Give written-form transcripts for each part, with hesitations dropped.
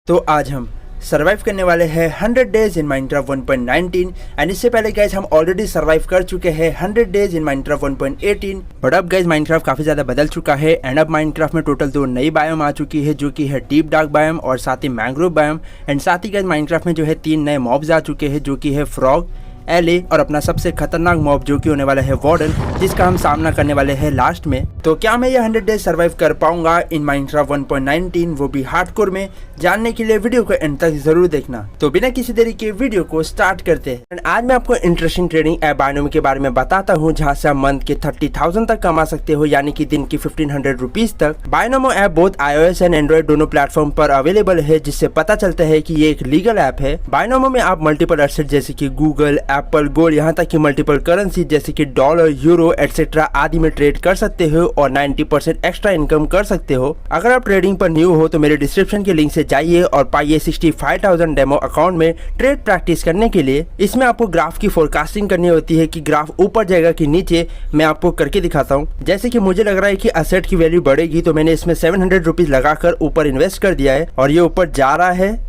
तो आज हम सर्वाइव करने वाले हैं 100 डेज इन माइनक्राफ्ट 1.19 एंड इससे पहले गाइज हम ऑलरेडी सर्वाइव कर चुके हैं 100 डेज इन माइनक्राफ्ट 1.18। बट अब गाइज माइनक्राफ्ट काफी ज्यादा बदल चुका है एंड अब माइनक्राफ्ट में टोटल 2 नई बायोम आ चुकी है, जो कि है डीप डार्क बायोम और साथ ही मैंग्रोव बायोम। एंड साथ ही गाइज माइनक्राफ्ट में जो है 3 नए मॉब्स आ चुके हैं, जो कि है फ्रॉग, एले और अपना सबसे खतरनाक मॉब जो कि होने वाला है वार्डन, जिसका हम सामना करने वाले हैं लास्ट में। तो क्या मैं ये 100 डेज सर्वाइव कर पाऊंगा इन माइनक्राफ्ट 1.19, वो भी हार्डकोर में? जानने के लिए वीडियो को एंड तक जरूर देखना। तो बिना किसी देरी के वीडियो को स्टार्ट करते हैं। आज मैं आपको इंटरेस्टिंग ट्रेडिंग ऐप बायनोमी के बारे में बताता हूँ, जहाँ से आप मंथ के 30,000 तक कमा सकते हो, यानी कि दिन की 1500 रुपीज तक। Binomo app both iOS and Android दोनों प्लेटफॉर्म पर अवेलेबल है, जिससे पता चलता है कि ये एक लीगल ऐप है। बायनोमो में आप मल्टीपल एसेट जैसे कि गूगल, एप्पल, गोल्ड, यहाँ तक कि मल्टीपल करेंसी जैसे कि डॉलर, यूरो एटसेट्रा आदि में ट्रेड कर सकते हो और 90% एक्स्ट्रा इनकम कर सकते हो। अगर आप ट्रेडिंग पर न्यू हो तो मेरे डिस्क्रिप्शन के लिंक से जाइए और पाइए 65,000 डेमो अकाउंट में ट्रेड प्रैक्टिस करने के लिए। इसमें आपको ग्राफ की फोरकास्टिंग करनी होती है कि ग्राफ ऊपर जाएगा कि नीचे। मैं आपको करके दिखाता हूँ। जैसे कि मुझे लग रहा है कि असेट की वैल्यू बढ़ेगी, तो मैंने इसमें 700 रुपीज लगाकर ऊपर इन्वेस्ट कर दिया है और ये ऊपर जा रहा है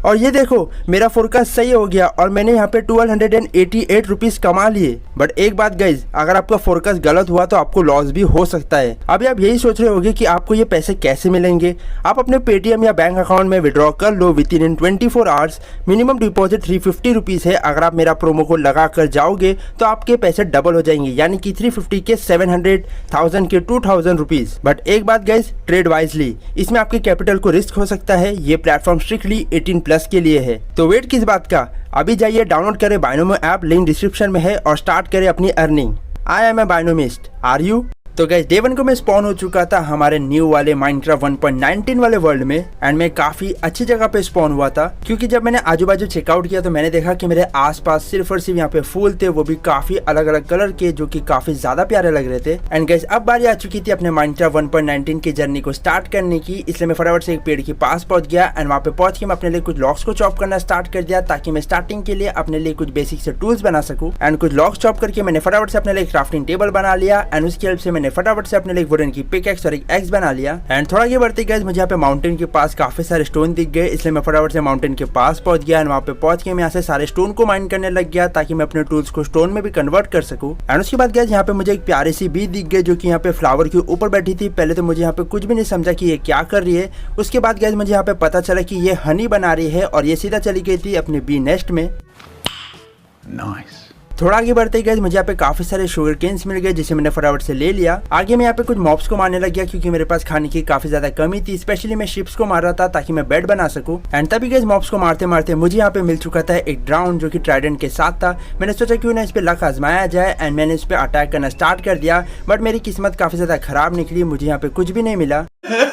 और ये देखो मेरा फोरकास्ट सही हो गया और मैंने यहाँ पे 1288 रुपीज कमा लिए। बट एक बात गाइज, अगर आपका फोरकास्ट गलत हुआ तो आपको लॉस भी हो सकता है। अभी आप यही सोच रहे होंगे कि आपको ये पैसे कैसे मिलेंगे। आप अपने पेटीएम या बैंक अकाउंट में विड्रॉ कर लो within 24 hours. Minimum deposit 350 rupees है। अगर आप मेरा प्रोमो कोड लगा कर जाओगे तो आपके पैसे डबल हो जाएंगे, यानी कि 350 के 700, 1000 के 2000 रुपीज। बट एक बात गाइज, ट्रेड वाइजली, इसमें आपके कैपिटल को रिस्क हो सकता है। ये प्लेटफॉर्म स्ट्रिक्टली 18+ के लिए है। तो वेट किस बात का, अभी जाइए डाउनलोड करें बायनोमो ऐप, लिंक डिस्क्रिप्शन में है, और स्टार्ट करें अपनी earning. I am a binomist, are you? तो गाइस डे 1 को मैं स्पॉन हो चुका था हमारे न्यू वाले माइनक्राफ्ट 1.19 वाले वर्ल्ड में एंड मैं काफी अच्छी जगह पे स्पॉन हुआ था, क्योंकि जब मैंने आजू बाजू चेकआउट किया तो मैंने देखा कि मेरे आसपास सिर्फ और सिर्फ यहाँ पे फूल थे, वो भी काफी अलग अलग कलर के, जो कि काफी ज्यादा प्यारे लग रहे थे। एंड गाइस अब बारी आ चुकी थी अपने माइनक्राफ्ट 1.19 की जर्नी को स्टार्ट करने की, इसलिए मैं फटाफट से एक पेड़ के पास पहुंच गया एंड वहाँ पे पहुंच के मैं अपने लिए कुछ लॉक्स को चॉप करना स्टार्ट कर दिया, ताकि मैं स्टार्टिंग के लिए अपने लिए कुछ बेसिक से टूल्स बना सकूं। एंड कुछ लॉक्स चॉप करके मैंने फटाफट से अपने लिए क्राफ्टिंग टेबल बना लिया एंड उसकी हेल्प से मैंने फटाफट से अपने लिए वुडन की पिकैक्स और एक एक्स बना लिया। एंड थोड़ा आगे बढ़ते गए मुझे यहाँ पे माउंटेन के पास काफी सारे स्टोन दिख गए, इसलिए मैं फटाफट से माउंटेन के पास पहुंच गया एंड वहाँ पे पहुंच के मैं यहाँ से सारे स्टोन को माइन करने लग गया, ताकि मैं अपने टूल्स को स्टोन में भी कन्वर्ट कर सकूं। एंड उसके बाद गैस यहाँ पे मुझे एक प्यारी सी बी दिख गई, जो कि यहाँ पे फ्लावर के ऊपर बैठी थी। पहले तो मुझे यहाँ पे कुछ भी नहीं समझा कि ये क्या कर रही है। उसके बाद गैस मुझे यहाँ पे पता चला कि ये हनी बना रही है और ये सीधा चली गई थी अपने बी नेस्ट में। नाइस। थोड़ा आगे बढ़ते गए मुझे यहाँ पे काफी सारे शुगर केन्स मिल गए, जिसे मैंने फटाफट से ले लिया। आगे मैं यहाँ पे कुछ मॉब्स को मारने लग गया, क्योंकि मेरे पास खाने की काफी ज्यादा कमी थी। स्पेशली मैं शिप्स को मार रहा था ताकि मैं बेड बना सकूं। एंड तभी गए मॉब्स को मारते मारते मुझे यहाँ पे मिल चुका था एक ड्राउन, जो कि ट्राइडेंट के साथ था। मैंने सोचा क्यों ना इस पे लक आजमाया जाए एंड मैंने इस पे अटैक करना स्टार्ट कर दिया। बट मेरी किस्मत काफी ज्यादा खराब निकली, मुझे यहाँ पे कुछ भी नहीं मिला।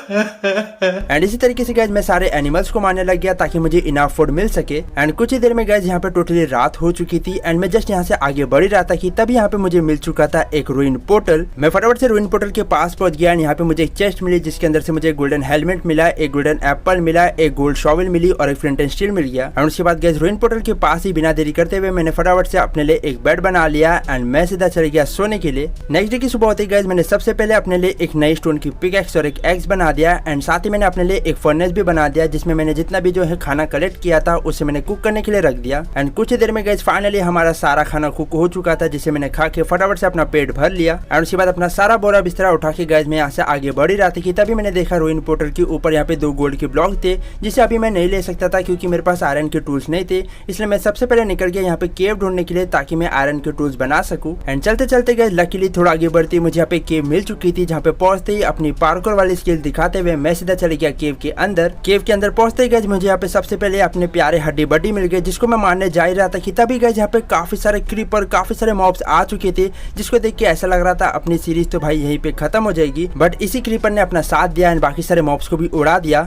एंड इसी तरीके से गैस मैं सारे एनिमल्स को मारने लग गया, ताकि मुझे इनफ फूड मिल सके। एंड कुछ ही देर में गैस यहाँ पे टोटली रात हो चुकी थी एंड मैं जस्ट यहाँ से आगे बढ़ ही रहा था कि तभी यहाँ पे मुझे मिल चुका था एक रूइन पोर्टल। मैं फटाफट से रूइन पोर्टल के पास पहुंच गया एंड यहाँ पे मुझे एक चेस्ट मिली, जिसके अंदर से मुझे गोल्डन हेलमेट मिला, एक गोल्डन एप्पल मिला, एक गोल्ड शॉवल मिली और एक फ्लिंट एंड स्टील मिल गया। एंड उसके बाद गैस रूइन पोर्टल के पास ही बिना देरी करते हुए मैंने फटाफट से अपने लिए एक बेड बना लिया एंड मैं सीधा चले गया सोने के लिए। नेक्स्ट डे की सुबह होते गैस मैंने सबसे पहले अपने लिए एक नई स्टोन की पिकैक्स और एक एक्स बना दिया एंड साथ ही मैंने अपने लिए एक फर्नेस भी बना दिया, जिसमें मैंने जितना भी जो है खाना कलेक्ट किया था उसे मैंने कुक करने के लिए रख दिया। एंड कुछ ही देर में गैस फाइनली हमारा सारा खाना कुक हो चुका था, जिसे मैंने खा के फटाफट से अपना पेट भर लिया। एंड उसके बाद अपना सारा बोरा बिस्तरा उठा के गैस मैं यहाँ से आगे बढ़ ही रहा था कि तभी मैंने देखा रूइन पोर्टल के ऊपर यहाँ पे 2 गोल्ड के ब्लॉक थे, जिसे अभी मैं नहीं ले सकता था क्योंकि मेरे पास आयरन के टूल्स नहीं थे। इसलिए मैं सबसे पहले निकल गया यहाँ पे केव ढूंढने के लिए, ताकि मैं आयरन के टूल्स बना सकूं। एंड चलते चलते गैस लकीली थोड़ा आगे बढ़ती मुझे यहाँ पे केव मिल चुकी थी, जहाँ पे पहुंचते ही अपनी पार्कोर वाली स्किल दिखाते हुए मैं सीधा चले गया केव के अंदर। केव के अंदर पहुंचते गए मुझे यहाँ पे सबसे पहले अपने प्यारे हड्डी बड्डी मिल गए, जिसको मैं मारने जा ही रहा था कि तभी गए यहाँ पे काफी सारे क्रीपर, काफी सारे मॉब्स आ चुके थे, जिसको देख के ऐसा लग रहा था अपनी सीरीज तो भाई यहीं पे खत्म हो जाएगी। बट इसी क्रीपर ने अपना साथ दिया एंड बाकी सारे मॉब्स को भी उड़ा दिया।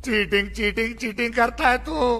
चीटिंग चीटिंग चीटिंग करता है तू।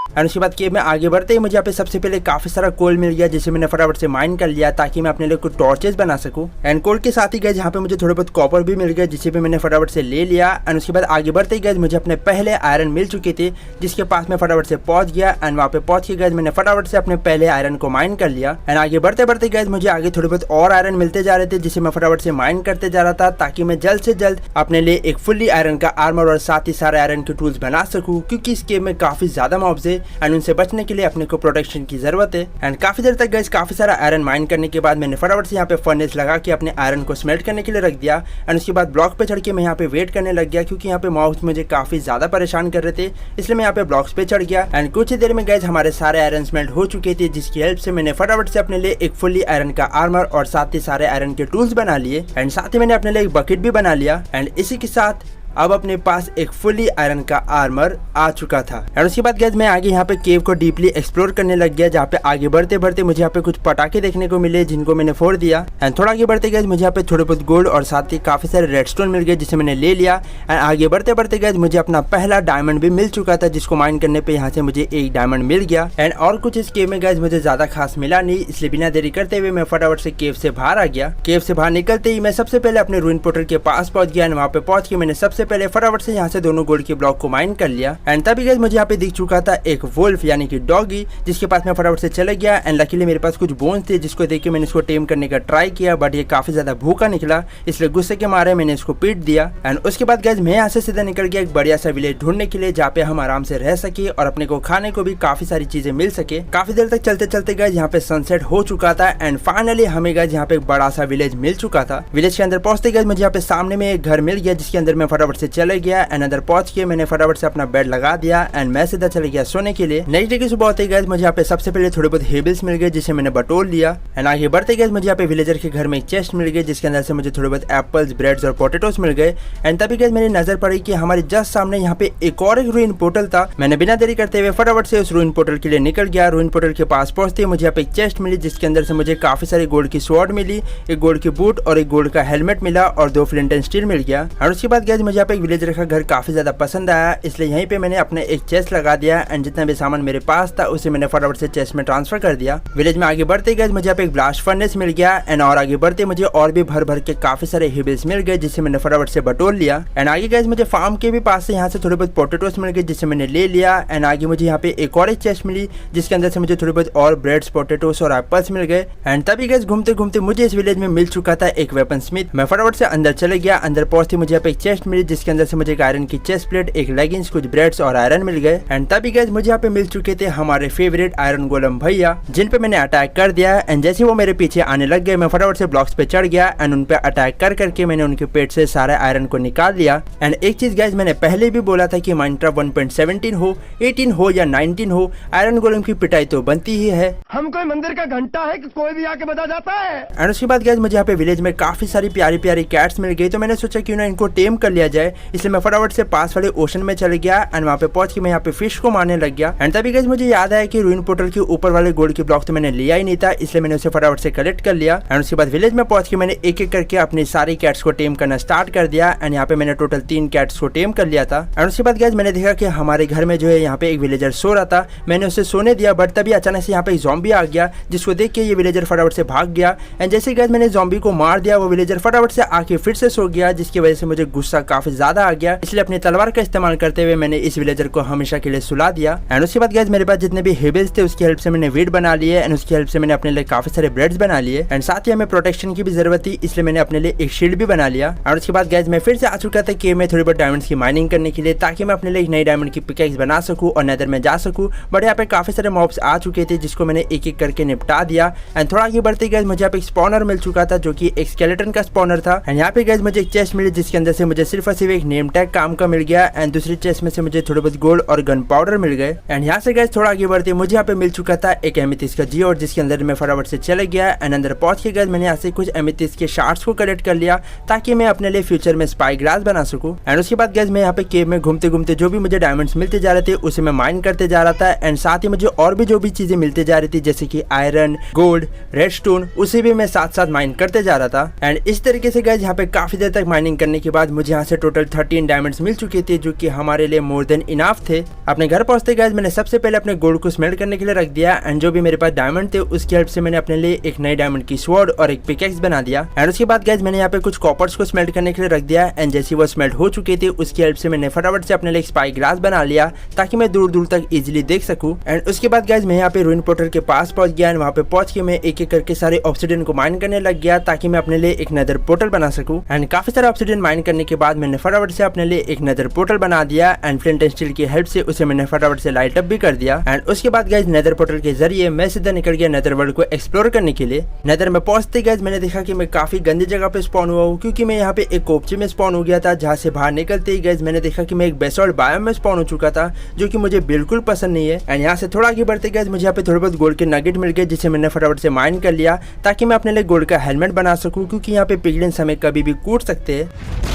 एंड उसके बाद केव में आगे बढ़ते ही मुझे यहाँ पे सबसे पहले काफी सारा कोल मिल गया, जिसे मैंने फटाफट से माइन कर लिया ताकि मैं अपने लिए कुछ टॉर्चेस बना सकूं। एंड कोल के साथ ही गए यहाँ पे मुझे थोड़े बहुत कॉपर भी मिल गए, जिसे भी मैंने फटाफट से ले लिया। एंड उसके बाद आगे बढ़ते ही गए मुझे अपने पहले आयरन मिल चुके थे, जिसके पास मैं फटाफट से पहुंच गया। एंड वहाँ पे पहुंच के गए मैंने फटाफट से अपने पहले आयरन को माइन कर लिया। एंड आगे बढ़ते बढ़ते गए मुझे आगे थोड़े बहुत और आयरन मिलते जा रहे थे, जिसे मैं फटाफट से माइन करते जा रहा था ताकि मैं जल्द से जल्द अपने लिए एक फुल्ली आयरन का आर्मर और साथ ही सारे आयरन के टूल्स बना सकूं, क्योंकि इस गेम में काफी ज्यादा मॉब्स है एंड उनसे बचने के लिए अपने को प्रोटेक्शन की जरूरत है। एंड काफी देर तक गए काफी सारा आयरन माइन करने के बाद मैंने फटाफट से यहाँ पे फर्नेस लगा के अपने आयरन को स्मेल्ट करने के लिए रख दिया। एंड उसके बाद ब्लॉक पे चढ़ के मैं यहाँ पे वेट करने लग गया, क्योंकि यहाँ पे मॉब्स मुझे काफी ज्यादा परेशान कर रहे थे, इसलिए मैं यहाँ पे ब्लॉक्स पे चढ़ गया। एंड कुछ ही देर में गए हमारे सारे आयरन स्मेल्ट हो चुके थे, जिसकी हेल्प से मैंने फटाफट से अपने लिए एक फुल्ली आयरन का आर्मर और साथ ही सारे आयरन के टूल्स बना लिए। एंड साथ ही मैंने अपने लिए एक बकेट भी बना लिया। एंड इसी के साथ अब अपने पास एक फुली आयरन का आर्मर आ चुका था। और उसके बाद गैस मैं आगे यहाँ पे केव को डीपली एक्सप्लोर करने लग गया, जहाँ पे आगे बढ़ते बढ़ते मुझे यहाँ पे कुछ पटाखे देखने को मिले, जिनको मैंने फोड़ दिया। एंड थोड़ा आगे बढ़ते गए मुझे यहाँ पे थोड़े बहुत गोल्ड और साथ ही काफी सारे रेडस्टोन मिल गए, जिसे मैंने ले लिया। एंड आगे बढ़ते बढ़ते गए मुझे अपना पहला डायमंड भी मिल चुका था, जिसको माइन करने पे यहाँ से मुझे एक डायमंड मिल गया। एंड और कुछ इस केव में गैस मुझे ज्यादा खास मिला नहीं, इसलिए बिना देरी करते हुए मैं फटाफट से केव से बाहर आ गया। केव से बाहर निकलते ही मैं सबसे पहले अपने रूइन पोर्टल के पास पहुंच गया। एंड वहाँ पे पहुंच के मैंने सबसे पहले फटाफट से से दोनों गोल्ड के ब्लॉक को माइन कर लिया। एंड तभी गाइस मुझे यहाँ पे दिख चुका था एक वुल्फ यानी कि डॉगी, जिसके पास मैं फटाफट से चला गया। एंड लकीली मेरे पास कुछ बोन्स थे, जिसको देख के मैंने इसको टेम करने का ट्राई किया, बट ये काफी ज्यादा भूखा निकला, इसलिए गुस्से के मारे मैंने इसको पीट दिया। एंड उसके बाद गाइस मैं यहाँ से सीधा निकल गया एक बढ़िया सा विलेज ढूंढने के लिए, जहाँ पे हम आराम से रह सके और अपने को खाने को भी काफी सारी चीजें मिल सके। काफी देर तक चलते चलते गाइस यहाँ पे सनसेट हो चुका था। एंड फाइनली हमें गाइस यहाँ पे एक बड़ा सा विलेज मिल चुका था। विलेज के अंदर पहुंचते गाइस मुझे यहाँ पे सामने में एक घर मिल गया, जिसके अंदर मैं फटाफट से चले गया। एंड अंदर पहुंच के मैंने फटाफट से अपना बेड लगा दिया एंड मैं सीधा चले गया सोने के लिए। नेक्स्ट डे की सुबह होते गए मुझे यहाँ पे सबसे पहले थोड़े बहुत हेबल्स मिल गए, जिसे मैंने बटोर लिया। एंड आगे बढ़ते गए मुझे यहाँ पे विलेजर के घर में एक चेस्ट मिल गई, जिसके अंदर से मुझे थोड़े बहुत एप्पल्स, ब्रेड्स और पोटेटोस मिल गए। एंड तभी गए मेरी नजर पड़ी कि हमारे जस्ट सामने यहाँ पे एक और एक रूइन पोर्टल था। मैंने बिना देरी करते हुए फटाफट से उस रूइन पोर्टल के लिए निकल गया। रूइन पोर्टल के पास पहुंचते मुझे यहाँ पे एक चेस्ट मिली, जिसके अंदर से मुझे काफी सारी गोल्ड की स्वॉर्ड मिली, एक गोल्ड की बूट और एक गोल्ड का हेलमेट मिला और 2 फ्लिंट एंड स्टील मिल गया। और उसके बाद गए मुझे यहाँ पे एक विलेजर का घर काफी ज्यादा पसंद आया, इसलिए यहीं पे मैंने अपने एक चेस्ट लगा दिया। एंड जितना भी सामान मेरे पास था उसे मैंने फटाफट से चेस्ट में ट्रांसफर कर दिया। विलेज में आगे बढ़ते गए मुझे यहाँ पे एक ब्लास्ट फर्नेस मिल गया। एंड और आगे बढ़ते मुझे और भी भर भर के काफी सारे हेबल्स मिल गए, जिसे मैंने फटाफट से बटोर लिया। एंड आगे गए मुझे फार्म के भी पास से यहाँ से थोड़े बहुत पोटेटोस मिल गए, जिसे मैंने ले लिया। एंड आगे मुझे यहाँ पे एक और एक चेस्ट मिली, जिसके अंदर से मुझे थोड़े बहुत और ब्रेड्स, पोटेटोस और एप्पल्स मिल गए। एंड तभी गए घूमते घूमते मुझे इस विलेज में मिल चुका था एक वेपन स्मिथ। मैं फटाफट से अंदर चले गया। अंदर पहुंचते मुझे यहाँ पे एक चेस्ट मिली, जिसके अंदर से मुझे एक आयरन की चेस्ट प्लेट, एक लेगिंग्स, कुछ ब्रेड्स और आयरन मिल गए। एंड तभी गए मुझे यहाँ पे मिल चुके थे हमारे फेवरेट आयरन गोलम भैया, जिन पे मैंने अटैक कर दिया। एंड जैसे वो मेरे पीछे आने लग गए मैं फटाफट से ब्लॉक्स पे चढ़ गया एंड उन पे अटैक कर करके मैंने उनके पेट से सारे आयरन को निकाल लिया। एंड एक चीज गाइस मैंने पहले भी बोला था कि माइनक्राफ्ट 1.17 हो, 18 हो या 19 हो, आयरन गोलम की पिटाई तो बनती ही है। हम कोई मंदिर का घंटा है कि कोई भी आके बजा जाता है। एंड उसके बाद गाइस मुझे यहाँ पे विलेज में काफी सारी प्यारी प्यारी कैट्स मिल गई, तो मैंने सोचा क्यों ना इनको टेम कर लिया जाए, इसलिए मैं फटाफट से पास वाले ओशन में चले गया। एंड वहाँ पे पहुंच के मैं यहाँ पे फिश को मारने लग गया। एंड तभी गाइस मुझे याद आया कि रूइन पोर्टल के ऊपर वाले गोल्ड के ब्लॉक तो मैंने लिया ही नहीं था, इसलिए मैंने उसे फटाफट से कलेक्ट कर लिया। एंड उसके बाद विलेज में पहुंच के मैंने एक एक करके अपनी सारी कैट्स को टेम करना स्टार्ट कर दिया। एंड यहाँ पे मैंने टोटल 3 कैट्स को टेम कर लिया था। एंड उसके बाद गाइस मैंने देखा कि हमारे घर में जो है यहाँ पे एक विलेजर सो रहा था, मैंने उसे सोने दिया, बट तभी अचानक से यहाँ पे एक ज़ॉम्बी आ गया, जिसको देख के ये विलेजर फटाफट से भाग गया। एंड जैसे गाइस मैंने ज़ॉम्बी को मार दिया, वो विलेजर फटाफट से आके फिर से सो गया, जिसकी वजह से मुझे गुस्सा काफी ज्यादा आ गया, इसलिए अपनी तलवार का इस्तेमाल करते हुए मैंने इस विलेजर को हमेशा के लिए सुला दिया। एंड उसके बाद गाइस मेरे पास जितने भी हेबल्स थे उसकी हेल्प से मैंने वीट बना लिए। एंड उसकी हेल्प से मैंने अपने लिए काफी सारे ब्रेड्स बना लिए। एंड साथ ही हमें प्रोटेक्शन की भी जरूरत थी, इसलिए मैंने अपने लिए एक शील्ड भी बना लिया। और उसके बाद गाइस मैं फिर से आ चुका था कि मैं थोड़ी बहुत डायमंड्स की माइनिंग करने के लिए, ताकि मैं अपने लिए एक नई डायमंड की पिकैक्स बना सकूं और नेदर में जा सकूं। बट यहाँ पे काफी सारे मॉब्स आ चुके थे, जिसको मैंने एक एक करके निपटा दिया। एंड थोड़ा आगे बढ़ते गाइस मुझे यहाँ पे एक स्पॉनर मिल चुका था, जो कि एक स्केलेटन का स्पॉनर था। एंड यहाँ पे गाइस मुझे एक चेस्ट मिली, जिसके अंदर से मुझे सिर्फ और सिर्फ एक नेम टैग काम का मिल गया। एंड दूसरी चेस्ट में से मुझे थोड़े बहुत गोल्ड और गन पाउडर मिल गए। एंड यहाँ से गाइस थोड़ा आगे बढ़ते मुझे यहाँ पे मिल चुका था एक एमेथिस्ट का जियोड, जिसके अंदर मैं फटाफट से चले गया। एंड अंदर पहुंच के गाइस मैंने यहाँ से कुछ एमेथिस्ट के शार्ट्स को कलेक्ट कर लिया, ताकि मैं अपने लिए फ्यूचर में स्पाई ग्लास बना सकूं। एंड उसके बाद गाइस मैं यहाँ पे केव में घूमते घूमते जो भी मुझे डायमंड्स मिलते जा रहे थे उसे मैं माइन करते जा रहा था। एंड साथ ही मुझे और भी जो भी चीजें मिलते जा रही थी, जैसे कि आयरन, गोल्ड, रेडस्टोन, उसे भी मैं साथ साथ माइन करते जा रहा था। एंड इस तरीके से गाइस यहाँ पे काफी देर तक माइनिंग करने के बाद मुझे यहाँ से टोटल 13 डायमंड्स मिल चुके थे, जो कि हमारे लिए मोर देन इनफ थे। अपने घर पहुंचते गाइस मैंने सबसे पहले अपने गोल्ड को स्मेल्ट करने के लिए रख दिया एंड जो भी मेरे पास डायमंड थे उसकी हेल्प से मैंने अपने लिए एक नई डायमंड की स्वॉर्ड और एक पिकेक्स बना दिया। एंड उसके बाद गाइस मैंने यहाँ पे कुछ कॉपर्स को स्मेल्ट करने के लिए रख दिया एंड जैसे वो स्मेल्ट हो चुके थे उसकी हेल्प से मैंने फटाफट से अपने लिए एक स्पाई ग्लास बना लिया ताकि मैं दूर दूर तक इजिली देख सकूं। एंड उसके बाद गाइस मैं यहाँ पे रूइन पोर्टल के पास पहुंच गया एंड वहाँ पे पहुंच के मैं एक एक करके सारे ऑब्सिडियन को माइन करने लग गया ताकि मैं अपने लिए एक नेदर पोर्टल बना सकूं। एंड काफी सारे ऑब्सिडियन माइन करने के बाद मैंने फटाफट से अपने लिए एक नेदर पोर्टल बना दिया एंड फ्लिंट एंड स्टील की हेल्प से उसे मैंने फटाफट से लाइट अप भी कर दिया। एंड उसके बाद गाइस नेदर पोर्टल के जरिए मैं सीधा निकल गया नेदर वर्ल्ड को एक्सप्लोर करने के लिए। नेदर में पहुंचते गाइस मैंने देखा कि मैं काफी गंदी जगह पे स्पॉन हुआ हूँ क्योंकि मैं यहाँ पे एक कोपचे में स्पॉन हो गया था जहाँ से बाहर निकलते ही गाइस मैंने देखा कि मैं एक बेसॉल्ट बायोम में स्पॉन हो चुका था जो कि मुझे बिल्कुल पसंद नहीं है। एंड यहाँ से थोड़ा आगे बढ़ते गाइस मुझे यहाँ पे थोड़े बहुत गोल्ड के नगेट मिल गए जिसे मैंने फटाफट से माइन कर लिया ताकि मैं अपने लिए गोल्ड का हेलमेट बना सकूं क्योंकि यहाँ पे पिगलिन्स हमें कभी भी कूट सकते हैं।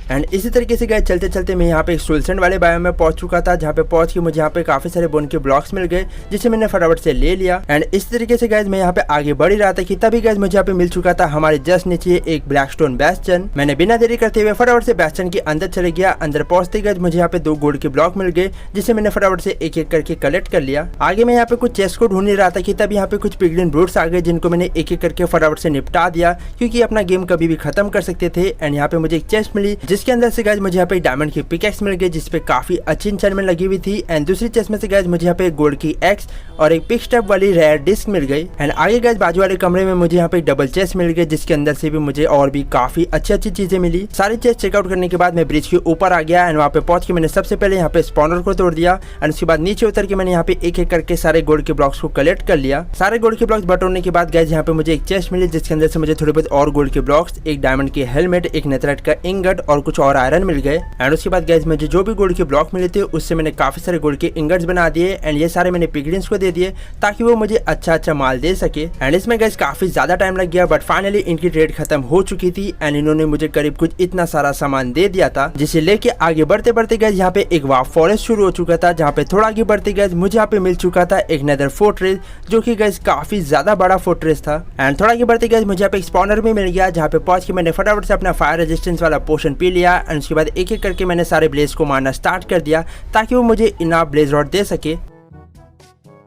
एंड इसी तरीके से गाइस चलते चलते मैं यहाँ पे एक सुलसेंड वाले बायोम में पहुंच चुका था जहाँ पे पहुंच के मुझे यहाँ पे काफी सारे बोन के ब्लॉक्स मिल गए जिसे मैंने फटाफट से ले लिया। एंड इस तरीके से गाइस मैं यहाँ पे आगे बढ़ ही रहा था कि तभी गाइस मुझे यहाँ पे मिल चुका था हमारे जस्ट नीचे एक ब्लैकस्टोन बैस्टन। मैंने बिना देरी करते हुए फटाफट से बैस्टन के अंदर चले गया। अंदर पहुंचते गाइस मुझे यहाँ पे 2 गोल्ड के ब्लॉक मिल गए जिसे मैंने फटाफट से एक एक करके कलेक्ट कर लिया। आगे मैं यहाँ पे कुछ चेस्ट को ढूंढ नहीं रहा था कि तब यहाँ पे कुछ पिगलिन ब्रूट्स आ गए जिनको मैंने एक एक करके फटाफट से निपटा दिया क्योंकि अपना गेम कभी भी खत्म कर सकते थे। एंड यहाँ पे मुझे एक चेस्ट मिली जिसके अंदर से गाइस यहाँ पे डायमंड की पिकेक्स मिल गई जिसपे काफी अच्छी इंचेंटमेंट लगी हुई थी। एंड दूसरी चेस्ट में से गाइस मुझे यहाँ पे गोल्ड की एक्स और एक पिक स्टेप वाली रेयर डिस्क मिल गई। एंड आगे गाइस बाजू वाले कमरे में मुझे यहाँ पे एक डबल चेस्ट मिल गई जिसके अंदर से भी मुझे और भी काफी अच्छी चीजें मिली। सारी चेस्ट चेकआउट करने के बाद मैं ब्रिज के ऊपर आ गया एंड वहाँ पे पहुंच के मैंने सबसे पहले यहाँ पे स्पॉनर को तोड़ दिया एंड उसके बाद नीचे उतर के मैंने यहाँ पे एक एक करके सारे गोल्ड के ब्लॉक्स को कलेक्ट कर लिया। सारे गोल्ड के ब्लॉक्स बटोरने के बाद गाइस यहाँ पे मुझे एक चेस्ट मिली जिसके अंदर से मुझे थोड़े बहुत और गोल्ड के ब्लॉक्स, एक डायमंड की हेलमेट, एक नेथराइट का इंगट और कुछ और आयरन मिल गए। एंड उसके बाद गाइस मुझे जो भी गोल्ड के ब्लॉक मिले थे उससे मैंने काफी सारे गोल्ड के इंगट्स बना दिए एंड ये सारे मैंने पिगलिन्स को दे दिए ताकि वो मुझे अच्छा माल दे सके। एंड इसमें गाइस काफी ज्यादा टाइम लग गया बट फाइनली इनकी ट्रेड खत्म हो चुकी थी एंड इन्होंने मुझे करीब कुछ इतना सारा सामान दे दिया था जिसे लेके आगे बढ़ते बढ़ते गाइस यहाँ पे एक वार्प फॉरेस्ट शुरू हो चुका था जहाँ पे थोड़ा आगे बढ़ते गाइस मुझे यहाँ पे मिल चुका था एक नेदर फोर्ट्रेस जो कि गाइस काफी ज्यादा बड़ा फोर्ट्रेस था। एंड थोड़ा आगे बढ़ते गाइस मुझे यहाँ पे एक स्पॉनर भी मिल गया जहाँ पे पहुंच के मैंने फटाफट से अपना फायर रेजिस्टेंस वाला पोशन पी लिया एंड उसके बाद एक एक करके मैंने सारे ब्लेज को मारना स्टार्ट कर दिया ताकि वो मुझे इनाफ ब्लेज रॉड दे सके।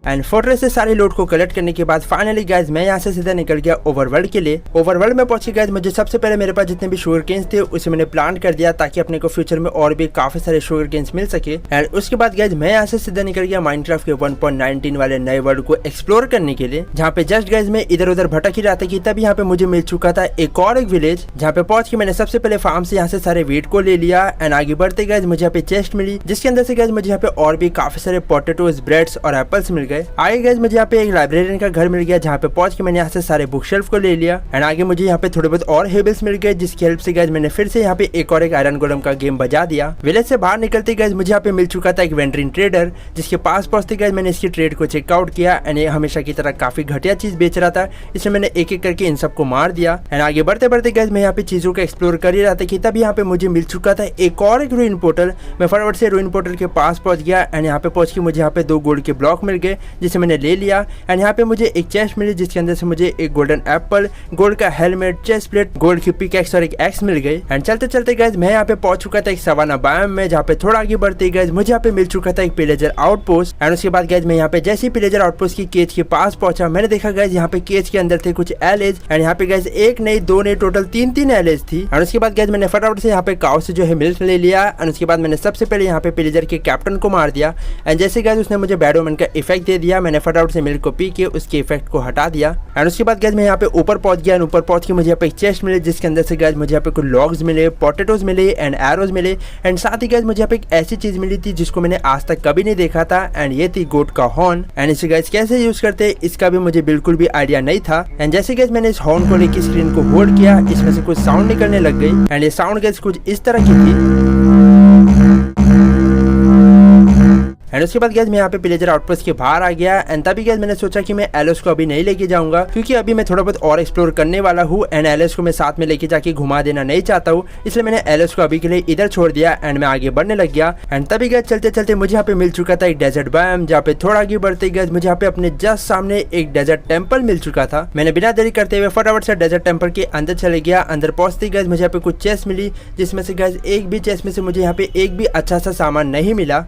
एंड फोर्ट्रेस से सारे लूट को कलेक्ट करने के बाद फाइनली गाइस मैं यहाँ से सीधा निकल गया ओवरवर्ल्ड के लिए। ओवरवर्ल्ड में पहुंचे गाइस मुझे सबसे पहले मेरे पास जितने भी शुगर केन्स थे उसे मैंने प्लांट कर दिया ताकि अपने को फ्यूचर में और भी काफी सारे शुगर केन्स मिल सके। एंड उसके बाद गाइस मैं यहाँ से सीधा निकल गया माइनक्राफ्ट के 1.19 वाले नए वर्ल्ड को एक्सप्लोर करने के लिए जहाँ पे जस्ट गाइस मैं इधर उधर भटक ही रहा था कि तभी यहाँ पे मुझे मिल चुका था एक और एक विलेज जहाँ पे पहुंच के मैंने सबसे पहले फार्म से यहाँ से सारे वीट को ले लिया। एंड आगे बढ़ते गाइस मुझे यहाँ पे चेस्ट मिली जिसके अंदर से गाइस मुझे यहाँ पे और भी काफी सारे पोटैटोज, ब्रेड्स और एप्पल्स मिल गए। आगे गाइस मुझे यहाँ पे एक लाइब्रेरियन का घर मिल गया जहाँ पे पहुंच के मैंने यहाँ से सारे बुक शेल्फ को ले लिया। एंड आगे मुझे यहाँ पे थोड़े बहुत और हेबल्स मिल गए जिसकी हेल्प से गाइस मैंने फिर से यहाँ पे एक और एक आयरन गोलम का गेम बजा दिया। विलेज से बाहर निकलते गाइस मुझे यहाँ पे मिल चुका था एक वेंड्रिन ट्रेडर जिसके पास पहुंचते गाइस मैंने इसकी ट्रेड को चेकआउट किया एंड ये हमेशा की तरह काफी घटिया चीज बेच रहा था इसलिए मैंने एक एक करके इन सबको मार दिया। एंड आगे बढ़ते बढ़ते गाइस मैं यहाँ पे चीजों को एक्सप्लोर कर ही रहा था कि तब यहाँ पे मुझे मिल चुका था एक और एक रूइन पोर्टल। मैं फटाफट से रूइन पोर्टल के पास पहुंच गया एंड यहाँ पे पहुंच के मुझे यहाँ पे 2 गोल्ड के ब्लॉक मिल गए जिसे मैंने ले लिया। एंड यहाँ पे मुझे एक चेस्ट मिली जिसके अंदर से मुझे एक गोल्डन एप्पल, गोल्ड का हेलमेट, चेस्ट प्लेट, गोल्ड की पिकैक्स और एक एक्स मिल गई। एंड चलते चलते गाइस मैं यहाँ पे पहुंच चुका था एक सवाना बायोम में जहाँ पे थोड़ा आगे बढ़ते गाइस मुझे यहाँ पे मिल चुका था एक पिलेजर आउटपोस्ट। एंड उसके बाद गाइस मैं यहाँ पे जैसे ही पिलेजर आउटपोस्ट की केज के पास पहुंचा मैंने देखा गाइस यहाँ पे केज के अंदर थे कुछ एलेज एंड यहाँ पे गाइस एक नहीं 2 नहीं टोटल 3 एलेज थी। एंड उसके बाद गाइस मैंने फटाफट से यहाँ पे काउ से जो है मिल्क ले लिया एंड उसके बाद मैंने सबसे पहले यहाँ पे पिलेजर के कैप्टन को मार दिया। एंड जैसे गाइस उसने मुझे बैड ओमेन का इफेक्ट दे दिया मैंने फटाफट से मिल्क को पी के उसके इफेक्ट को हटा दिया। एंड उसके बाद गाइस मैं यहाँ पे ऊपर पहुंच गया। ऊपर पहुंच के मुझे यहाँ पे एक चेस्ट मिले जिसके अंदर से गाइस मुझे यहाँ पे कुछ लॉग्स मिले, पोटैटोज मिले एंड एरोज मिले। एंड साथ ही गाइस मुझे यहाँ पे एक ऐसी चीज मिली थी जिसको मैंने आज तक कभी नहीं देखा था एंड ये थी गोट का हॉर्न। एंड इसे गाइस कैसे यूज करते इसका भी मुझे बिल्कुल भी आइडिया नहीं था। एंड जैसे गाइस मैंने इस हॉर्न को लेकर स्क्रीन को होल्ड किया इसमें से कुछ साउंड निकलने लग गई एंड ये साउंड गाइस कुछ इस तरह की थी। एंड उसके बाद गैस मैं यहाँ पे पिलेजर आउटपोस्ट के बाहर आ गया एंड तभी गैस मैंने सोचा कि मैं एलोस को अभी नहीं लेके जाऊंगा, क्योंकि अभी मैं थोड़ा बहुत और एक्सप्लोर करने वाला हूँ एंड एलोस को मैं साथ में लेके जाके घुमा देना नहीं चाहता हूँ, इसलिए मैंने एलोस को अभी के लिए इधर छोड़ दिया एंड मैं आगे बढ़ने लग गया। एंड तभी गैस चलते चलते मुझे यहाँ पे मिल चुका था एक डेजर्ट बायोम, जहाँ पे थोड़ा आगे बढ़ते गैस मुझे यहाँ पे अपने जस्ट सामने एक डेजर्ट टेम्पल मिल चुका था। मैंने बिना देरी करते हुए फटाफट से डेजर्ट टेम्पल के अंदर चले गया। अंदर पहुंचते गैस मुझे यहाँ पे कुछ चेस्ट मिली, जिसमें से गैस एक भी चेस्ट में से मुझे यहाँ पे एक भी अच्छा सा सामान नहीं मिला।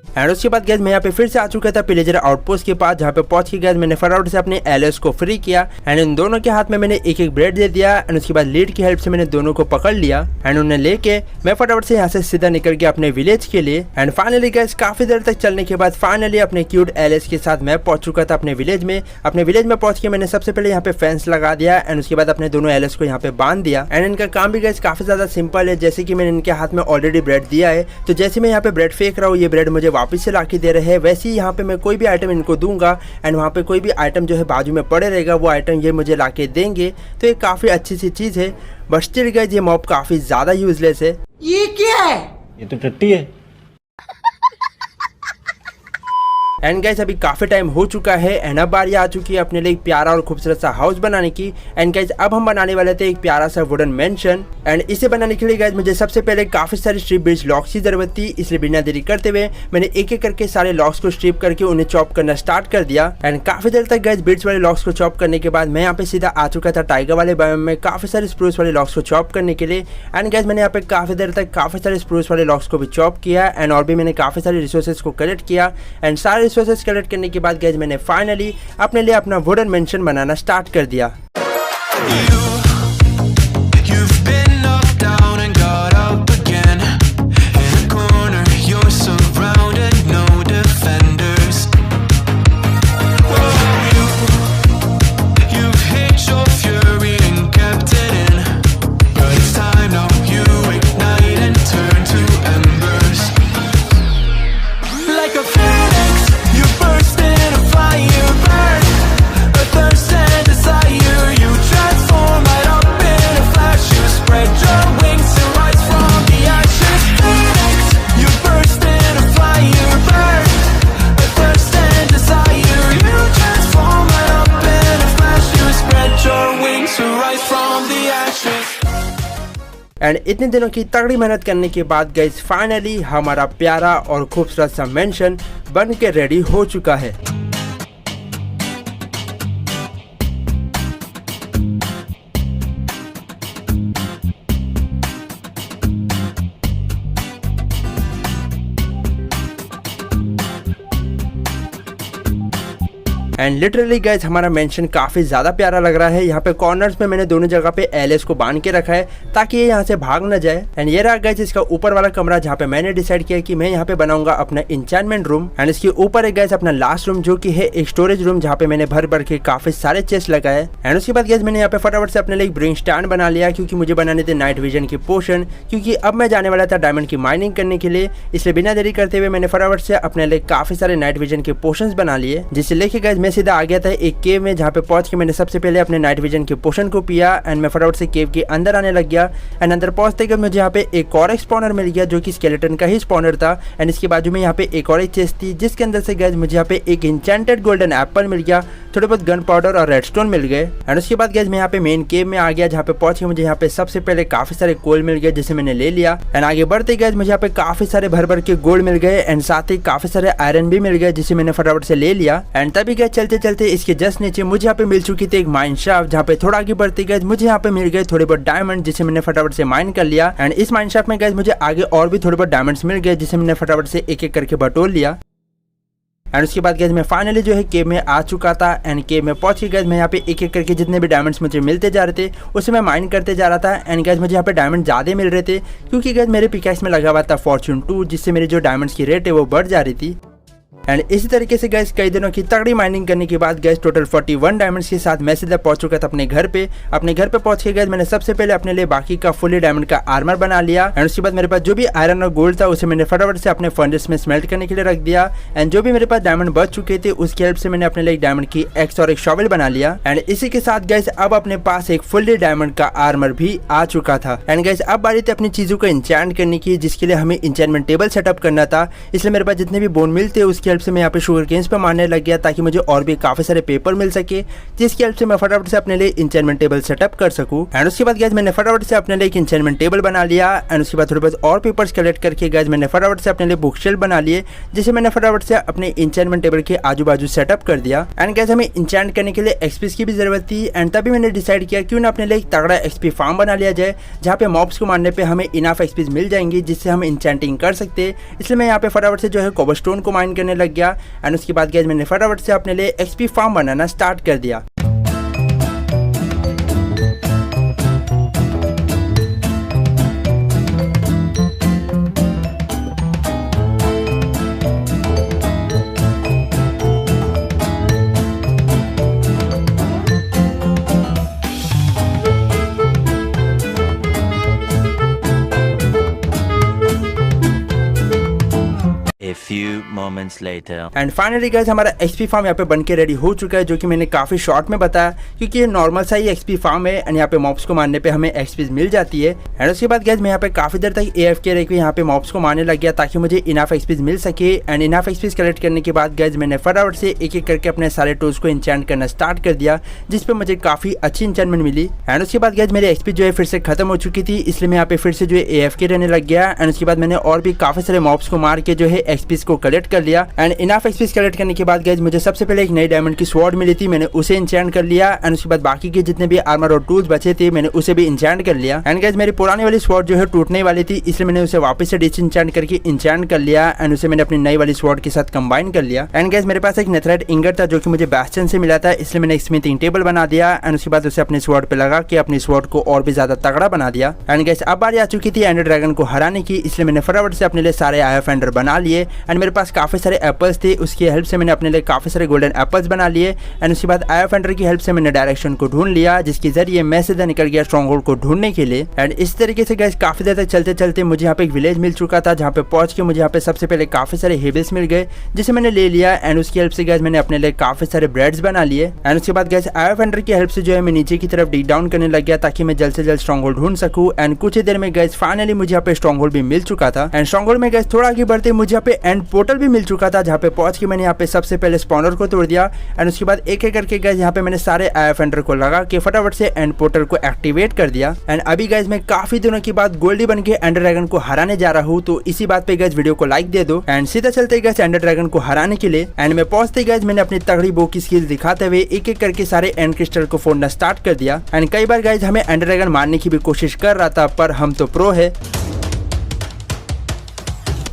एंड उसके बाद गैस मैं यहाँ पे फिर से आ चुका था पिलेजर आउटपोस्ट के पास, जहाँ पे पहुंच के गैस मैंने फटाफट से अपने एलोस को फ्री किया एंड इन दोनों के हाथ में मैंने एक एक ब्रेड दे दिया एंड उसके बाद लीड की हेल्प से मैंने दोनों को पकड़ लिया एंड उन्हें लेके मैं फटाफट से यहाँ से सीधा निकल गया अपने विलेज के लिए। एंड फाइनली गैस काफी देर तक चलने के बाद फाइनली अपने क्यूट एलिस के साथ मैं पहुंच चुका था अपने विलेज में। अपने विलेज में पहुंच के मैंने सबसे पहले यहाँ पे फेंस लगा दिया एंड उसके बाद अपने दोनों एलिस को यहाँ पे बांध दिया। एंड इनका काम भी गैस काफी ज्यादा सिंपल है, जैसे कि मैंने इनके हाथ में ऑलरेडी ब्रेड दिया है, तो जैसे मैं यहाँ पे ब्रेड फेंक रहा हूँ ये ब्रेड मुझे वापस से लाके दे रहे हैं, वैसे ही यहाँ पे मैं कोई भी आइटम इनको दूंगा एंड वहाँ पे कोई भी आइटम जो है बाजू में पड़े रहेगा वो आइटम ये मुझे लाके देंगे। तो ये काफ़ी अच्छी सी चीज़ है, बट स्टिल गाइस ये मॉब काफ़ी ज़्यादा यूजलेस है। ये क्या है? ये तो टट्टी है। एंड गाइस अभी काफी टाइम हो चुका है एंड अब बारी आ चुकी है अपने लिए एक प्यारा और खूबसूरत सा हाउस बनाने की। एंड गाइस अब हम बनाने वाले थे एक प्यारा सा वुडन मेंशन एंड इसे बनाने के लिए गाइस मुझे सबसे पहले काफी सारी स्ट्रिप ब्रिज लॉक्स की जरूरत थी, इसलिए बिना देरी करते हुए मैंने एक एक करके सारे लॉक्स को स्ट्रिप करके उन्हें चॉप करना स्टार्ट कर दिया। एंड काफी देर तक गाइस ब्रिज वाले लॉक्स को चॉप करने के बाद मैं यहाँ पे सीधा आ चुका था टाइगर वाले बायोम में काफी सारे स्प्रूस वाले लॉक्स को चॉप करने के लिए। एंड गाइस मैंने यहाँ पे काफी देर तक काफी सारे स्प्रूस वाले लॉक्स को भी चॉप किया एंड और भी मैंने काफी सारे रिसोर्सेज को कलेक्ट किया एंड सारे रिसोर्सेज कलेक्ट करने के बाद गाइस मैंने फाइनली अपने लिए अपना वुडन मेंशन बनाना स्टार्ट कर दिया। एंड इतने दिनों की तगड़ी मेहनत करने के बाद गाइस फाइनली हमारा प्यारा और खूबसूरत सा मेंशन बन के रेडी हो चुका है। एंड लिटरली गाइस हमारा मेंशन काफ़ी ज़्यादा प्यारा लग रहा है। यहाँ पे कॉर्नर्स में मैंने दोनों जगह पे एलिस को बांध के रखा है ताकि ये यहाँ से भाग न जाए। एंड ये रहा गाइस इसका ऊपर वाला कमरा, जहाँ पे मैंने डिसाइड किया कि मैं यहाँ पे बनाऊंगा अपना इंचैंटमेंट रूम। एंड इसके ऊपर है गाइस अपना लास्ट रूम, जो कि है एक स्टोरेज रूम, जहाँ पे मैंने भर भर के काफ़ी सारे चेस्ट लगाए। एंड उसके बाद गाइस मैंने यहाँ पे फटाफट से अपने लिए एक ब्रिंग स्टैंड बना लिया, क्योंकि मुझे बनाने थे नाइट विजन की पोशन, क्योंकि अब मैं जाने वाला था डायमंड की माइनिंग करने के लिए। इसलिए बिना देरी करते हुए मैंने फटाफट से अपने लिए काफ़ी सारे नाइट विजन के पोशंस बना लिए, जिससे लेके गाइस मैं सीधा आ गया था एक केव में, जहाँ पे पहुंच के मैंने सबसे पहले अपने नाइट विजन के पोशन को पिया एंड मैं फटाफट से केव के अंदर आने लग गया। एंड अंदर पहुंचते ही मुझे यहाँ पे एक और स्पॉनर मिल गया, जो कि स्केलेटन का ही स्पॉनर था। एंड इसके बाजू में यहाँ पे एक और एक चेस्ट थी, जिसके अंदर से गाइस मुझे यहाँ पे एक इंचेंटेड गोल्डन एप्पल मिल गया, थोड़े बहुत गन पाउडर और रेडस्टोन मिल गए। एंड उसके बाद गाइस मैं यहाँ पे मेन केव में आ गया, जहाँ पे पहुंच के मुझे यहाँ पे सबसे पहले काफी सारे कोल मिल गए, जिसे मैंने ले लिया। एंड आगे बढ़ते गाइस मुझे यहाँ पे काफी सारे भर भर के गोल्ड मिल गए एंड साथ ही काफी सारे आयरन भी मिल गए, जिसे मैंने फटाफट से ले लिया। एंड तभी गाइस चलते चलते इसके जस्ट नीचे मुझे यहाँ पे मिल चुकी थी एक माइन शाफ्ट, जहाँ पे थोड़ा आगे बढ़ते गए मुझे यहाँ पे मिल गए थोड़े बहुत डायमंड, जिसे मैंने फटाफट से माइन कर लिया। एंड इस माइन शाफ्ट में गाइस मुझे आगे और भी थोड़े बहुत डायमंड्स मिल गए, जिसे मैंने फटाफट से एक एक करके बटोर लिया। एंड उसके बाद गाइस मैं फाइनली जो है केव में आ चुका था। एंड केव में पहुंच के गाइस मैं यहाँ पे एक एक करके जितने भी डायमंड्स मुझे मिलते जा रहे थे उसे मैं माइन करते जा रहा था। एंड गाइस मुझे यहाँ पे डायमंड ज़्यादा मिल रहे थे, क्योंकि गाइस मेरे पिकैक्स में लगा हुआ था फॉर्च्यून 2, जिससे मेरी जो डायमंड्स की रेट है वो बढ़ जा रही थी। एंड इसी तरीके से गैस कई दिनों की तगड़ी माइनिंग करने के बाद गैस टोटल 41 डायमंड्स के साथ मैं सीधा पहुंच चुका था अपने घर पे पहुंच के गैस मैंने सबसे पहले अपने लिए बाकी का फुली डायमंड का आर्मर बना लिया एंड उसके बाद मेरे पास जो भी आयरन और गोल्ड था उसे मैंने फटाफट से अपने फर्नेस में स्मेल्ट करने के लिए रख दिया एंड जो भी मेरे पास डायमंड बच चुके थे उसकी हेल्प से मैंने अपने लिए एक डायमंड की एक्स और एक शॉवेल बना लिया एंड इसी के साथ गैस अब अपने पास एक फुल्ली डायमंड का आर्मर भी आ चुका था एंड गैस अब बारी थी अपनी चीजों को इंचेंट करने की, जिसके लिए हमें इंचेंटमेंट टेबल सेटअप करना था। इसलिए मेरे पास जितने भी बोन मिल थे उसकी हेल्प से मैं यहाँ पे शुगर केन्स पे मारने लग गया ताकि मुझे और भी काफी सारे पेपर मिल सके, जिसकी हेल्प से मैं फटाफट से अपने लिए इंचेंटमेंट टेबल सेटअप कर सकूं। एंड उसके बाद गैस मैंने फटाफट से अपने लिए एक इंचेंटमेंट टेबल बना लिया एंड उसके बाद थोड़े बहुत और पेपर्स कलेक्ट करके गैस मैंने फटाफट से अपने लिए बुक शेल्फ बना लिए, जिसे मैंने फटाफट से अपने इंचेंटमेंट टेबल के आजू बाजू सेटअप कर दिया। एंड गैस हमें इंचेंट करने के लिए एक्सपीस की भी जरूरत थी एंड तभी मैंने डिसाइड किया क्यों ना अपने लिए एक तगड़ा एक्सपी फार्म बना लिया जाए, जहाँ पे मॉब्स को मारने पे हमें इनफ एक्सपीस मिल जाएंगी जिससे हम इंचेंटिंग कर सकते। इसलिए मैं यहाँ पे फटाफट से जो है कोबलस्टोन को माइन करने लग गया एंड उसके बाद गैस मैंने फटाफट से अपने लिए एक्सपी फार्म बनाना स्टार्ट कर दिया। few moments later. And finally guys हमारा एक्सपी फार्म यहाँ पे बनके रेडी हो चुका है, जो कि मैंने काफी शॉर्ट में बताया क्योंकि ये नॉर्मल सा ही एक्सपी फार्म है एंड यहाँ पे मॉब्स को मारने पे हमें एक्सपीज मिल जाती है। एंड उसके बाद गाइस मैं यहाँ पे काफी देर तक AFK रह के यहाँ पे मॉब्स को मारने लग गया ताकि मुझे इनफ एक्सपीज मिल सके। एंड इनफ एक्सपीज कलेक्ट करने के बाद गाइस मैंने फटाफट से एक एक करके अपने सारे टूल्स को इंचेंट करना स्टार्ट कर दिया, जिसपे मुझे काफी अच्छी इंचेंटमेंट मिली। एंड उसके बाद गाइस मेरी एक्सपी जो है फिर से खत्म हो चुकी थी, इसलिए मैं यहाँ पे फिर से जो है AFK रहने लग गया। एंड उसके बाद मैंने और भी काफी सारे मॉब्स को मार के जो है एक्सपीज को कलेक्ट कर लिया। एंड इनफ एक्सपीज कलेक्ट करने के बाद गाइस मुझे सबसे पहले एक नई डायमंड की स्वॉर्ड मिली थी, मैंने उसे इंचेंट कर लिया। एंड उसके बाद बाकी के जितने भी आर्मर और टूल्स बचे थे मैंने उसे भी इंचेंट कर लिया। एंड गाइस मेरी पुरानी वाली स्वॉर्ड जो है टूटने वाली थी, इसलिए मैंने उसे वापस से डिसइंचेंट करके इंचेंट कर लिया एंड उसे मैंने अपनी नई वाली स्वॉर्ड के साथ कंबाइन कर लिया। एंड गाइस मेरे पास एक नेथराइट इंगट था जो कि मुझे बैस्टियन से मिला था, इसलिए मैंने एक स्मिथिंग टेबल बना दिया एंड उसके बाद उसे अपनी स्वॉर्ड पे लगा के अपनी स्वॉर्ड को और भी ज्यादा तगड़ा बना दिया। एंड गाइस अब बारी आ चुकी थी एंडर ड्रैगन को हराने की, इसलिए मैंने फटाफट से अपने लिए सारे आई ऑफ एंडर बना लिए। एंड मेरे पास काफी सारे एप्पल्स थे, उसकी हेल्प से मैंने अपने लिए काफी सारे गोल्डन एप्पल्स बना लिए। एंड उसके बाद आई ऑफ एंडर की हेल्प से मैंने डायरेक्शन को ढूंढ लिया, जिसके जरिए मैं सीधा निकल गया स्ट्रॉन्ग होल्ड को ढूंढने के लिए। एंड इस तरीके से गाइस काफी देर तक चलते चलते मुझे यहाँ पे एक विलेज मिल चुका था, जहाँ पे पहुंच के मुझे यहाँ पे सबसे पहले काफी सारे हेबल्स मिल गए, जिसे मैंने ले लिया। एंड उसकी हेल्प से गाइस मैंने अपने लिए काफी सारे ब्रेड्स बना लिए। एंड उसके बाद गाइस आई ऑफ एंडर की हेल्प से जो है मैं नीचे की तरफ डीप डाउन करने लग गया ताकि मैं जल्द से जल्द स्ट्रॉन्ग होल्ड ढूंढ सकूं। एंड कुछ ही देर में गाइस फाइनली मुझे यहाँ पे स्ट्रॉन्ग होल्ड भी मिल चुका था। एंड स्ट्रॉन्ग होल्ड में गाइस थोड़ा आगे बढ़ते मुझे यहाँ पे एंड पोर्टल भी मिल चुका था, जहाँ पे पहुंच के मैंने यहाँ पे सबसे पहले स्पॉनर को तोड़ दिया। एंड उसके बाद एक एक करके गाइस यहाँ पे मैंने सारे आई ऑफ एंडर को लगा के फटाफट से एंड पोर्टल को एक्टिवेट कर दिया। एंड अभी गाइस मैं काफी दिनों के बाद गोल्डी बन के एंडर ड्रैगन को हराने जा रहा हूँ, तो इसी बात पे गाइस वीडियो को लाइक दे दो। एंड सीधा चलते गाइस एंडर ड्रैगन को हराने के लिए। एंड मैं पहुंचते गाइस मैंने अपनी तगड़ी बो की स्किल दिखाते हुए एक एक करके सारे एंड क्रिस्टल को फोड़ना स्टार्ट कर दिया। एंड कई बार गाइस हमें एंडर ड्रैगन मारने की भी कोशिश कर रहा था, पर हम तो प्रो है।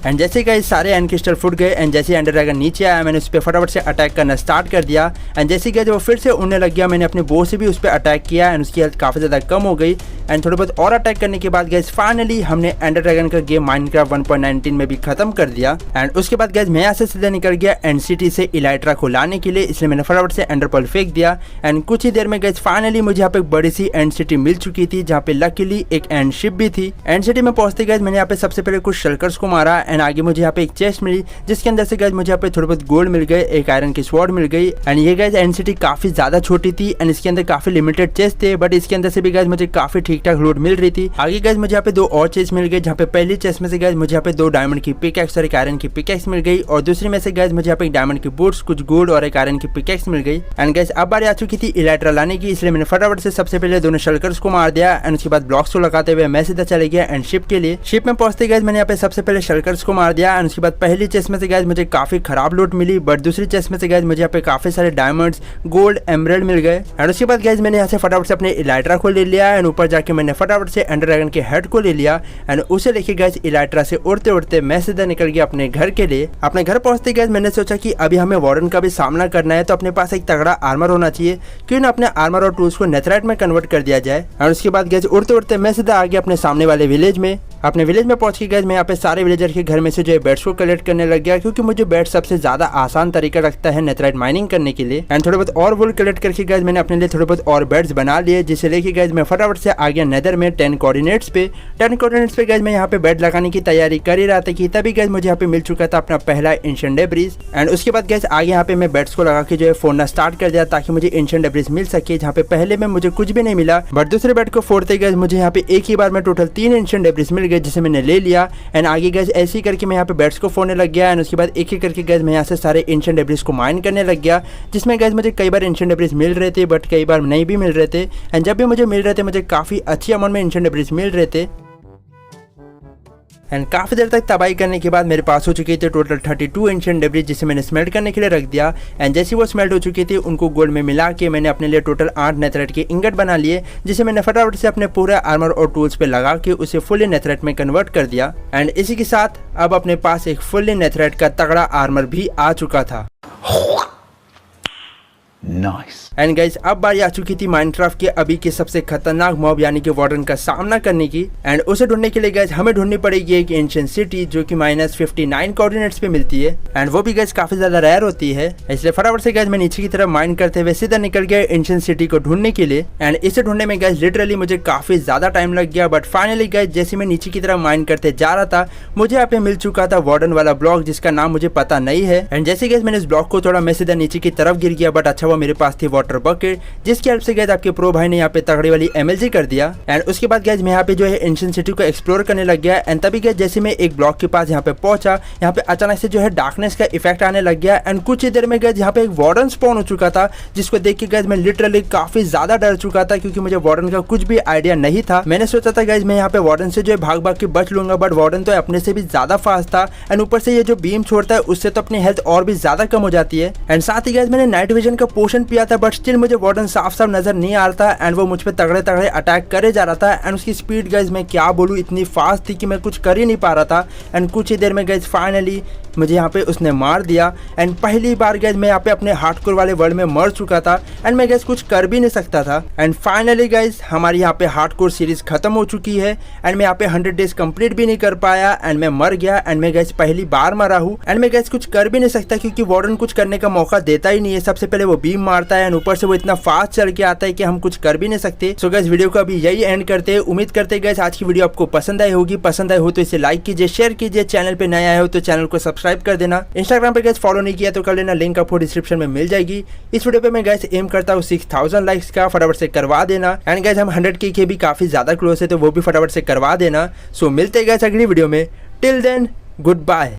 एंड जैसे गाइस सारे एंड क्रिस्टल फूट गए एंड जैसे एंडर ड्रैगन नीचे आया मैंने उस पर फटाफट से अटैक करना स्टार्ट कर दिया। एंड जैसे गाइस वो फिर से उड़ने लग गया, मैंने अपने बो से भी उस पर अटैक किया एंड उसकी हेल्थ काफ़ी ज़्यादा कम हो गई। एंड थोड़े बहुत और अटैक करने के बाद गाइस फाइनली हमने एंडर ड्रैगन का गेम माइनक्राफ्ट 1.19 में भी खत्म कर दिया। एंड उसके बाद गाइस मैं यहाँ से सीधा निकल गया एंड सिटी से इलाइट्रा को लाने के लिए, इसलिए मैंने फटाफट से एंडर पर्ल फेंक दिया। एंड कुछ ही देर में गाइस फाइनली मुझे यहाँ पे एक बड़ी सी एंड सिटी मिल चुकी थी, जहाँ पे लकीली एक एंड शिप भी थी। एंड सिटी में पहुंचते गाइस मैंने यहाँ पे सबसे पहले कुछ शल्कर्स को मारा एंड आगे मुझे यहाँ पे चेस्ट मिली, जिसके अंदर से गाइस मुझे यहाँ पे थोड़े बहुत गोल्ड मिल गए, एक आयरन की स्वॉर्ड मिल गई। एंड ये गाइस एंड सिटी काफी ज्यादा छोटी थी एंड इसके अंदर काफी लिमिटेड चेस्ट थे, बट इसके अंदर से भी गाइस मुझे काफी ठीक ठाक लूट मिल रही थी। आगे गाइस मुझे यहाँ पे दो और चेस्ट मिल गए, जहाँ पे पहली चेस्ट में से गाइस मुझे यहाँ पे 2 डायमंड की पिकैक्स और एक आयरन की पिकैक्स मिल गई, और दूसरी में से गाइस मुझे यहाँ पे एक डायमंड की बूट्स, कुछ गोल्ड और एक आयरन की पिकैक्स मिल गई। एंड गाइस अब बारी आ चुकी थी इलाइट्रा लाने की, इसलिए मैंने फटाफट से सबसे पहले दोनों शल्कर्स को मार दिया। एंड उसके बाद ब्लॉक्स को लगाते हुए मैं सीधा चले गया एंड शिप के लिए। शिप में पहुंचते गाइस मैंने यहाँ पे सबसे पहले शल्कर्स को मार दिया। एंड उसके बाद पहली चेस्ट में से गाइस मुझे काफी खराब लूट मिली, बट दूसरी चेस्ट में से गाइस मुझे यहाँ पे काफी सारे डायमंड्स, गोल्ड, एमराल्ड मिल गए। एंड उसके बाद गाइस मैंने यहाँ से फटाफट से अपने इलाइट्रा को ले लिया एंड ऊपर जाके मैंने फटाफट से एंडर ड्रैगन के हेड को ले लिया एंड उसे लेके गाइस इलाइट्रा से उड़ते उड़ते मैं सीधा निकल गया अपने घर के लिए। अपने घर पहुंचते गाइस मैंने सोचा कि अभी हमें वार्डन का भी सामना करना है, तो अपने पास एक तगड़ा आर्मर होना चाहिए, क्यों ना अपने आर्मर और टूल्स को नेथराइट में कन्वर्ट कर दिया जाए। और उसके बाद गाइस उड़ते उड़ते मैं सीधा आ गया अपने सामने वाले विलेज में। अपने विलेज में पहुंच के गैस मैं यहाँ पे सारे विलेजर के घर में से जो है बेड्स को कलेक्ट करने लग गया, क्योंकि मुझे बेड सबसे ज्यादा आसान तरीका लगता है नेथराइट माइनिंग करने के लिए। एंड थोड़े बहुत और वुल कलेक्ट करके गैस मैंने अपने लिए थोड़े बहुत और बेड्स बना लिए, जिसे लेके गैस मैं फटाफट से आ गया नेदर में 10 कोऑर्डिनेट्स पे। 10 कोऑर्डिनेट्स पे गैस मैं यहाँ पे बेड लगाने की तैयारी कर ही रहा था कि तभी गैस मुझे यहाँ पे मिल चुका था अपना पहला एंशिएंट डेब्रिज। एंड उसके बाद गैस आगे यहाँ पे मैं बेड्स को लगा के जो है फोड़ना स्टार्ट कर दिया, ताकि मुझे एंशिएंट डेब्रिज मिल सके, जहाँ पे पहले में मुझे कुछ भी नहीं मिला। बट दूसरे बेड को फोड़ते गैस मुझे यहाँ पे एक ही बार में टोटल 3 एंशिएंट डेब्रिज मिल गए, जिसे मैंने ले लिया। एंड आगे गैस ऐसे ही करके मैं यहाँ पे बेड्स को फोड़ने लग गया। एंड उसके बाद एक एक करके गैस मैं यहाँ से सारे एंशिएंट डेब्रिज को माइन करने लग गया, जिसमें गैस मुझे कई बार एंशिएंट डेब्रिज मिल रहे थे, बट कई बार नहीं भी मिल रहे थे। एंड जब भी मुझे मिल रहे थे मुझे काफ़ी अच्छी अमाउंट में एंशिएंट डेब्रिज मिल रहे थे। एंड काफ़ी देर तक तबाही करने के बाद मेरे पास हो चुकी थी टोटल 32 एंशिएंट डेब्रिज, जिसे मैंने स्मेल्ट करने के लिए रख दिया। एंड जैसे वो स्मेल्ट हो चुकी थी उनको गोल्ड में मिला के मैंने अपने लिए टोटल 8 नेथराइट के इंगट बना लिए, जिसे मैंने फटाफट से अपने पूरे आर्मर और टूल्स पे लगा के उसे फुल्ली नेथराइट में कन्वर्ट कर दिया। एंड इसी के साथ अब अपने पास एक फुल्ली नेथराइट का तगड़ा आर्मर भी आ चुका था। Nice. एंड गाइस अब बारी आ चुकी थी माइनक्राफ्ट के अभी के सबसे खतरनाक मॉब यानी कि वार्डन का सामना करने की। एंड उसे ढूंढने के लिए गाइस हमें ढूंढनी पड़ेगी एक एंशिएंट सिटी, जो कि -59 कोऑर्डिनेट्स पे मिलती है। एंड वो भी गाइस काफी ज्यादा रेयर होती है, इसलिए फटाफट से गाइस मैं नीचे की तरफ माइन करते हुए सीधा निकल गया एंशिएंट सिटी को ढूंढने के लिए। एंड इसे ढूंढने में गाइस लिटरली मुझे काफी ज्यादा टाइम लग गया। बट फाइनली गाइस जैसे मैं नीचे की तरफ माइन करते जा रहा था मुझे यहाँ पे मिल चुका था वार्डन वाला ब्लॉक, जिसका नाम मुझे पता नहीं है। एंड जैसे गाइस मैंने इस ब्लॉक को तोड़ा मैं सीधा नीचे की तरफ गिर गया। बट अच्छा वो मेरे पास थी वाटर बकेट, जिसकी हेल्प से गाइस आपके प्रो भाई ने यहाँ पे तगड़ी वाली MLG कर दिया। एंड उसके बाद गाइस मैं यहाँ पे जो है एंशिएंट सिटी को एक्सप्लोर करने लग गया। एंड तभी गाइस जैसे मैं एक ब्लॉक के पास यहाँ पे पहुंचा, यहाँ पे अचानक से जो है डार्कनेस का इफेक्ट आने लग गया। एंड कुछ ही देर में गाइस यहाँ पे एक वार्डन स्पॉन हो चुका था, जिसको देख के गाइस मैं लिटरली काफी ज्यादा डर चुका था, क्योंकि मुझे वार्डन का कुछ भी आइडिया नहीं था। मैंने सोचा था गाइस मैं यहाँ पे वार्डन से जो है भाग भाग के बच लूंगा, बट वार्डन तो अपने से भी ज्यादा फास्ट था। एंड ऊपर से ये जो बीम छोड़ता है उससे तो अपनी हेल्थ और भी ज्यादा कम हो जाती है। एंड साथ ही गाइस मैंने नाइट विजन का पोशन पिया था, बट स्टिल मुझे वार्डन साफ साफ नजर नहीं आ रहा था। एंड वो मुझ पे तगड़े तगड़े अटैक करे जा रहा था। एंड उसकी स्पीड गाइस मैं क्या बोलूँ इतनी फास्ट थी कि मैं कुछ कर ही नहीं पा रहा था। एंड कुछ ही देर में गाइस फाइनली मुझे यहाँ पे उसने मार दिया। एंड पहली बार गाइस मैं यहाँ पे अपने हार्डकोर वाले वर्ल्ड में मर चुका था। एंड मैं गाइस कुछ कर भी नहीं सकता था। एंड फाइनली गाइस हमारी यहाँ पे हार्डकोर सीरीज खत्म हो चुकी है। एंड मैं यहाँ पे 100 डेज कंप्लीट भी नहीं कर पाया। एंड मैं मर गया। एंड मैं गाइस पहली बार मरा हूँ। एंड मैं गाइस कुछ कर भी नहीं सकता, क्योंकि वार्डन कुछ करने का मौका देता ही नहीं है। सबसे पहले वो बीम मारता है, एंड ऊपर से वो इतना फास्ट चल के आता है कि हम कुछ कर भी नहीं सकते। सो गाइस वीडियो को अभी यही एंड करते हैं। उम्मीद करते हैं गाइस आज की वीडियो आपको पसंद आई होगी। पसंद आई हो तो इसे लाइक कीजिए, शेयर कीजिए। चैनल पे नया आए हो तो चैनल को सब्सक्राइब कर देना। इंस्टाग्राम पे गाइस फॉलो नहीं किया तो कर लेना, लिंक आपको डिस्क्रिप्शन में मिल जाएगी। इस वीडियो पे मैं गाइस एम करता हूँ 6000 लाइक्स का, फटाफट से करवा देना। एंड गाइस हम 100K के भी काफी ज्यादा क्लोज है, तो वो भी फटाफट से करवा देना। सो मिलते हैं गाइस अगली वीडियो में। Till then good bye.